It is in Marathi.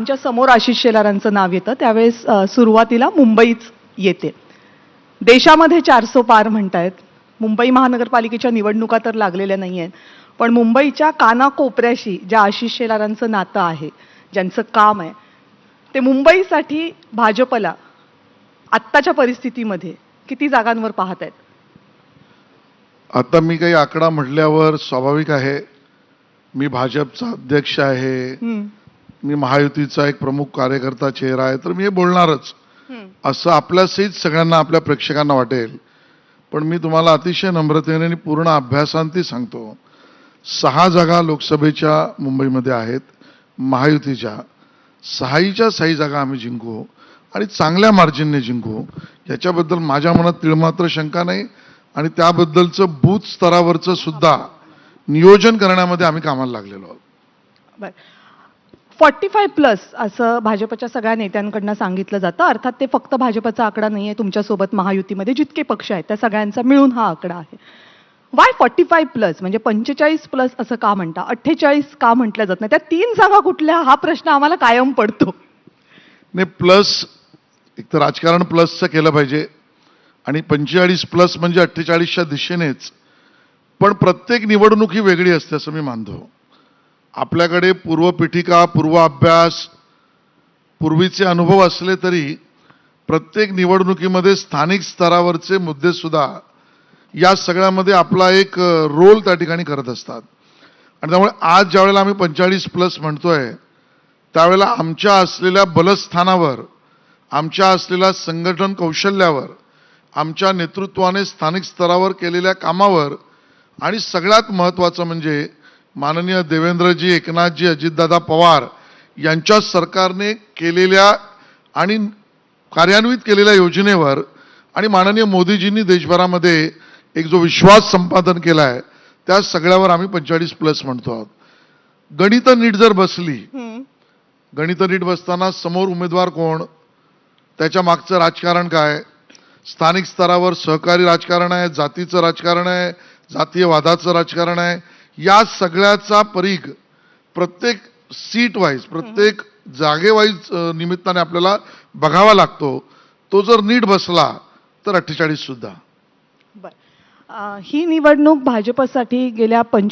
आमच्या समोर आशिष शेलारांचं नाव येतं त्यावेळेस सुरुवातीला मुंबईच येते. देशामध्ये 400 पार म्हणतायत. मुंबई महानगरपालिकेच्या निवडणुका तर लागलेल्या नाही आहेत, पण मुंबईच्या कानाकोपऱ्याशी ज्या आशिष शेलारांचं नातं आहे, ज्यांचं काम आहे, ते मुंबईसाठी भाजपला आत्ताच्या परिस्थितीमध्ये किती जागांवर पाहत आहेत? आता मी काही आकडा म्हटल्यावर स्वाभाविक आहे, मी भाजपचा अध्यक्ष आहे, मी महायुतीचा एक प्रमुख कार्यकर्ता चेहरा आहे, तर मी हे बोलणारच असं आपल्या सहित सगळ्यांना, आपल्या प्रेक्षकांना वाटेल. पण मी तुम्हाला अतिशय नम्रतेने आणि पूर्ण अभ्यासांती सांगतो, 6 जागा लोकसभेच्या मुंबईमध्ये आहेत महायुतीच्या. 6 जागा आम्ही जिंकू आणि चांगल्या मार्जिनने जिंकू, याच्याबद्दल माझ्या मनात तिळमात्र शंका नाही. आणि त्याबद्दलचं बूथ स्तरावरचं सुद्धा नियोजन करण्यामध्ये आम्ही कामाला लागलेलो आहोत. 45+ असं भाजपच्या सगळ्या नेत्यांकडनं सांगितलं जातं. अर्थात ते फक्त भाजपचा आकडा नाहीये, तुमच्यासोबत महायुतीमध्ये जितके पक्ष आहेत त्या सगळ्यांचा मिळून हा आकडा आहे. वाय 45+ म्हणजे 45+ असं का म्हणता, 48 का म्हटलं जात नाही? त्या 3 जागा कुठल्या, हा प्रश्न आम्हाला कायम पडतो. नाही, प्लस एक तर राजकारण प्लसचं केलं पाहिजे आणि 45+ म्हणजे 48च्या दिशेनेच. पण प्रत्येक निवडणूक ही वेगळी असते असं मी मानतो. आपल्याकडे पूर्वपीठिका, पूर्वाभ्यास, पूर्वीचे अनुभव असले तरी प्रत्येक निवडणुकीमध्ये स्थानिक स्तरावरचे मुद्दे सुद्धा या सगळ्यामध्ये आपला एक रोल त्या ठिकाणी करत असतात. आणि त्यामुळे आज ज्यावेळेला आम्ही 45+ म्हणतोय, त्यावेळेला आमच्या असलेल्या बलस्थानावर, आमच्या असलेल्या संघटन कौशल्यावर, आमच्या नेतृत्वाने स्थानिक स्तरावर केलेल्या कामावर आणि सगळ्यात महत्त्वाचं म्हणजे माननीय देवेंद्रजी, एकनाथजी, अजितदादा पवार यांच्या सरकारने केलेल्या आणि कार्यान्वित केलेल्या योजनेवर आणि माननीय मोदीजींनी देशभरामध्ये एक जो विश्वास संपादन केला आहे, त्या सगळ्यावर आम्ही 45+ म्हणतो आहोत. गणितं नीट जर बसली, गणितं नीट बसताना समोर उमेदवार कोण, त्याच्या मागचं राजकारण काय, स्थानिक स्तरावर सहकारी राजकारण आहे, जातीचं राजकारण आहे, जातीय वादाचं राजकारण आहे, या सगळ्याचा परीघ प्रत्येक सीट वाईज, प्रत्येक जागेवाईज निमित्ताने आपल्याला बघावा लागतो. तो जर नीट बसला तर 48 सुद्धा. ही निवडणूक भाजपसाठी गेल्या 25